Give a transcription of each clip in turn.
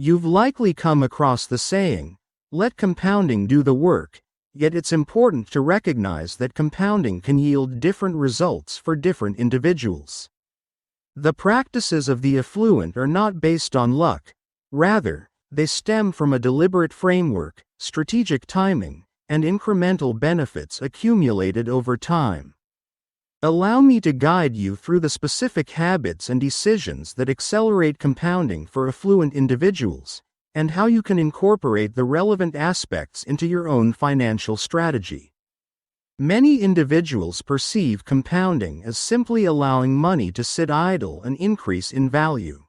You've likely come across the saying, "Let compounding do the work," yet it's important to recognize that compounding can yield different results for different individuals. The practices of the affluent are not based on luck. Rather, they stem from a deliberate framework, strategic timing, and incremental benefits accumulated over time. Allow me to guide you through the specific habits and decisions that accelerate compounding for affluent individuals, and how you can incorporate the relevant aspects into your own financial strategy. Many individuals perceive compounding as simply allowing money to sit idle and increase in value.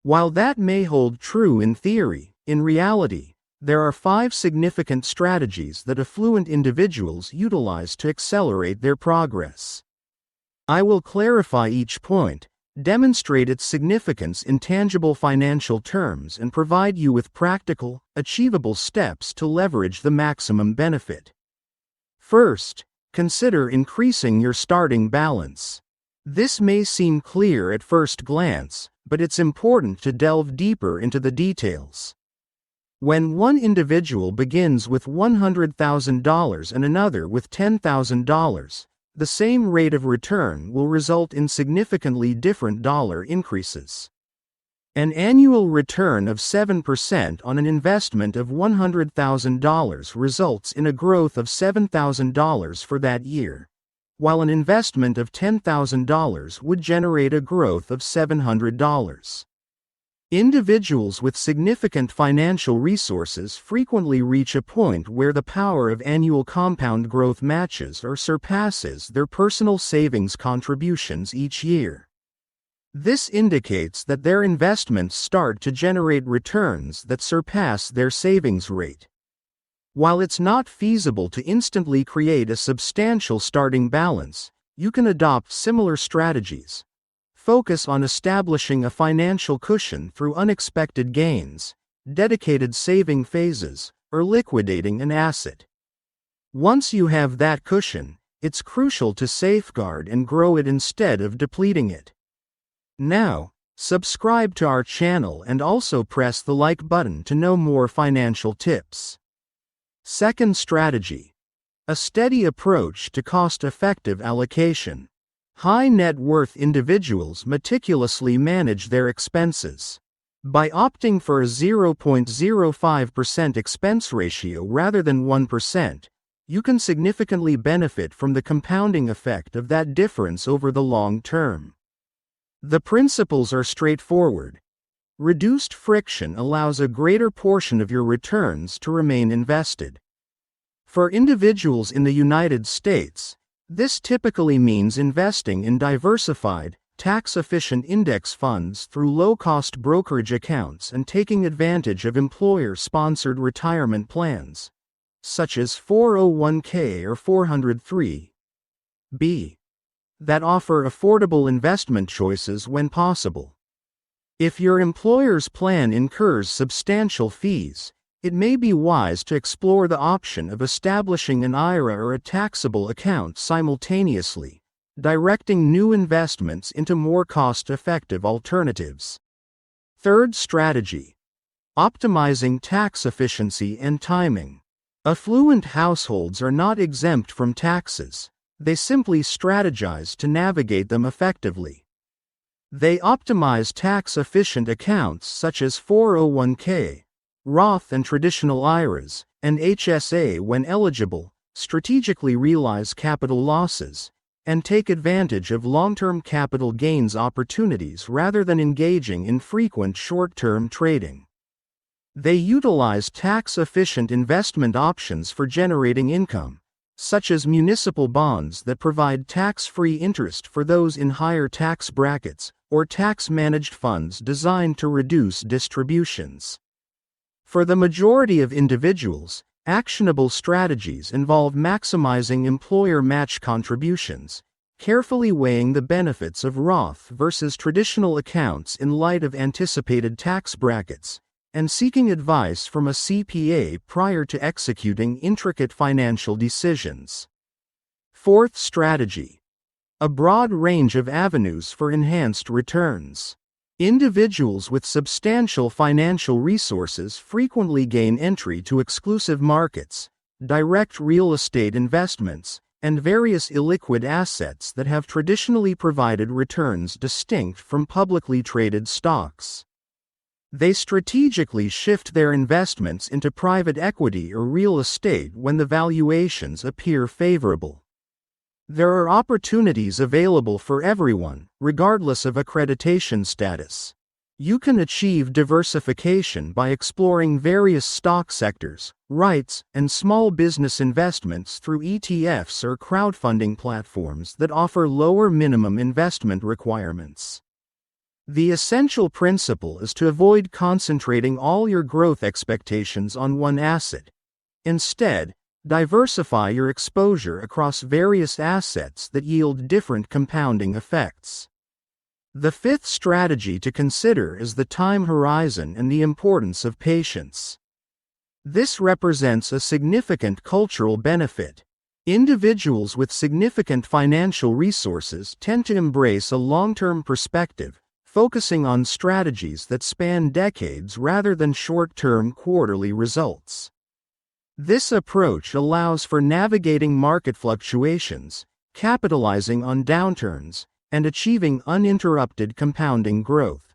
While that may hold true in theory, in reality, there are 5 significant strategies that affluent individuals utilize to accelerate their progress. I will clarify each point, demonstrate its significance in tangible financial terms, and provide you with practical, achievable steps to leverage the maximum benefit. First, consider increasing your starting balance. This may seem clear at first glance, but it's important to delve deeper into the details. When one individual begins with $100,000 and another with $10,000, the same rate of return will result in significantly different dollar increases. An annual return of 7% on an investment of $100,000 results in a growth of $7,000 for that year, while an investment of $10,000 would generate a growth of $700. Individuals with significant financial resources frequently reach a point where the power of annual compound growth matches or surpasses their personal savings contributions each year. This indicates that their investments start to generate returns that surpass their savings rate. While it's not feasible to instantly create a substantial starting balance, you can adopt similar strategies. Focus on establishing a financial cushion through unexpected gains, dedicated saving phases, or liquidating an asset. Once you have that cushion, it's crucial to safeguard and grow it instead of depleting it. Now, subscribe to our channel and also press the like button to know more financial tips. Second strategy: a steady approach to cost-effective allocation. High net worth individuals meticulously manage their expenses. By opting for a 0.05% expense ratio rather than 1%, you can significantly benefit from the compounding effect of that difference over the long term. The principles are straightforward. Reduced friction allows a greater portion of your returns to remain invested. For individuals in the United States, this typically means investing in diversified, tax-efficient index funds through low-cost brokerage accounts and taking advantage of employer-sponsored retirement plans, such as 401k or 403(b), that offer affordable investment choices when possible. If your employer's plan incurs substantial fees, it may be wise to explore the option of establishing an IRA or a taxable account simultaneously, directing new investments into more cost-effective alternatives. Third strategy: optimizing tax efficiency and timing. Affluent households are not exempt from taxes, they simply strategize to navigate them effectively. They optimize tax-efficient accounts such as 401k, Roth and traditional IRAs, and HSA when eligible, strategically realize capital losses, and take advantage of long-term capital gains opportunities rather than engaging in frequent short-term trading. They utilize tax-efficient investment options for generating income, such as municipal bonds that provide tax-free interest for those in higher tax brackets, or tax-managed funds designed to reduce distributions. For the majority of individuals, actionable strategies involve maximizing employer match contributions, carefully weighing the benefits of Roth versus traditional accounts in light of anticipated tax brackets, and seeking advice from a CPA prior to executing intricate financial decisions. Fourth strategy: a broad range of avenues for enhanced returns. Individuals with substantial financial resources frequently gain entry to exclusive markets, direct real estate investments, and various illiquid assets that have traditionally provided returns distinct from publicly traded stocks. They strategically shift their investments into private equity or real estate when the valuations appear favorable. There are opportunities available for everyone, regardless of accreditation status. You can achieve diversification by exploring various stock sectors, REITs, and small business investments through ETFs or crowdfunding platforms that offer lower minimum investment requirements. The essential principle is to avoid concentrating all your growth expectations on one asset. Instead, diversify your exposure across various assets that yield different compounding effects. The fifth strategy to consider is the time horizon and the importance of patience. This represents a significant cultural benefit. Individuals with significant financial resources tend to embrace a long-term perspective, focusing on strategies that span decades rather than short-term quarterly results. This approach allows for navigating market fluctuations, capitalizing on downturns, and achieving uninterrupted compounding growth.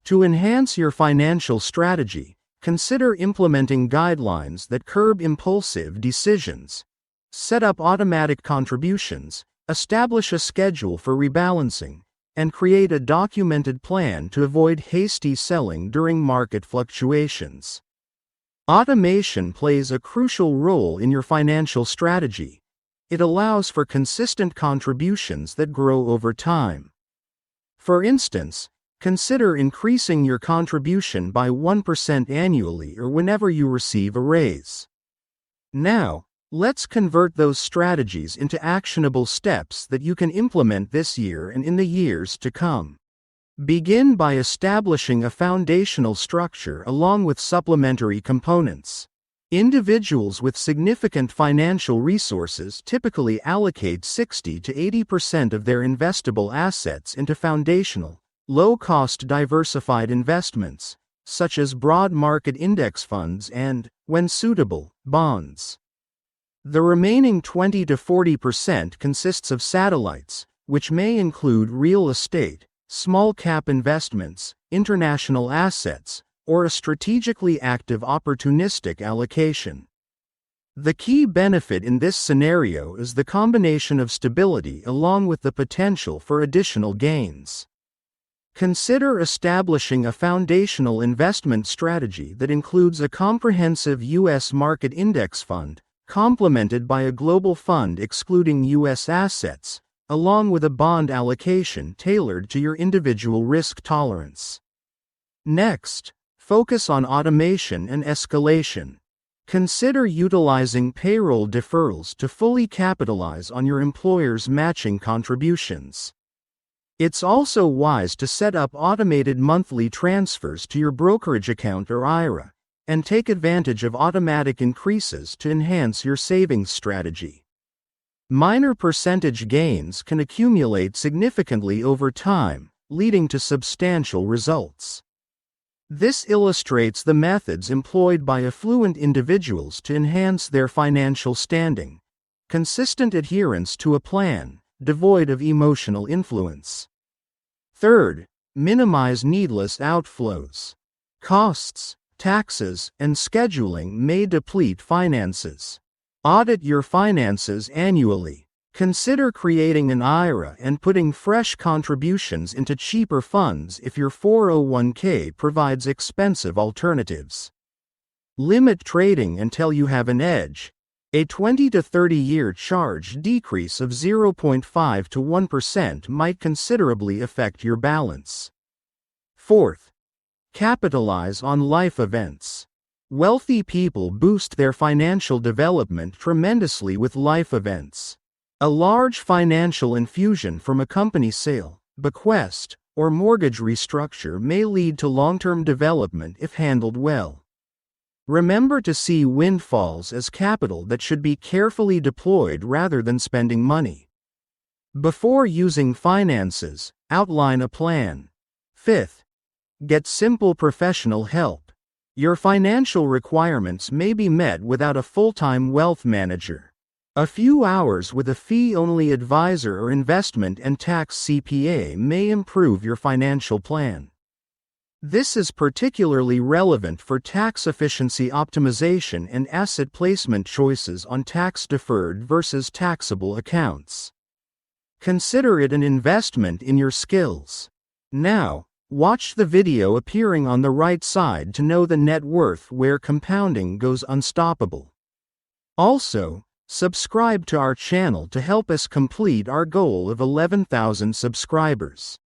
To enhance your financial strategy, consider implementing guidelines that curb impulsive decisions. Set up automatic contributions, establish a schedule for rebalancing, and create a documented plan to avoid hasty selling during market fluctuations. Automation plays a crucial role in your financial strategy. It allows for consistent contributions that grow over time. For instance, consider increasing your contribution by 1% annually or whenever you receive a raise. Now, let's convert those strategies into actionable steps that you can implement this year and in the years to come. Begin by establishing a foundational structure along with supplementary components. Individuals with significant financial resources typically allocate 60 to 80% of their investable assets into foundational, low-cost diversified investments, such as broad market index funds and, when suitable, bonds. The remaining 20 to 40% consists of satellites, which may include real estate, small-cap investments, international assets, or a strategically active opportunistic allocation. The key benefit in this scenario is the combination of stability along with the potential for additional gains. Consider establishing a foundational investment strategy that includes a comprehensive U.S. market index fund, complemented by a global fund excluding U.S. assets, along with a bond allocation tailored to your individual risk tolerance. Next, focus on automation and escalation. Consider utilizing payroll deferrals to fully capitalize on your employer's matching contributions. It's also wise to set up automated monthly transfers to your brokerage account or IRA, and take advantage of automatic increases to enhance your savings strategy. Minor percentage gains can accumulate significantly over time, leading to substantial results. This illustrates the methods employed by affluent individuals to enhance their financial standing. Consistent adherence to a plan, devoid of emotional influence. Third, minimize needless outflows. Costs, taxes, and scheduling may deplete finances. Audit your finances annually. Consider creating an IRA and putting fresh contributions into cheaper funds if your 401k provides expensive alternatives. Limit trading until you have an edge. A 20 to 30-year charge decrease of 0.5 to 1% might considerably affect your balance. Fourth, capitalize on life events. Wealthy people boost their financial development tremendously with life events. A large financial infusion from a company sale, bequest, or mortgage restructure may lead to long-term development if handled well. Remember to see windfalls as capital that should be carefully deployed rather than spending money. Before using finances, outline a plan. Fifth, get simple professional help. Your financial requirements may be met without a full-time wealth manager. A few hours with a fee-only advisor or investment and tax CPA may improve your financial plan. This is particularly relevant for tax efficiency optimization and asset placement choices on tax-deferred versus taxable accounts. Consider it an investment in your skills. Now, watch the video appearing on the right side to know the net worth where compounding goes unstoppable. Also, subscribe to our channel to help us complete our goal of 11,000 subscribers.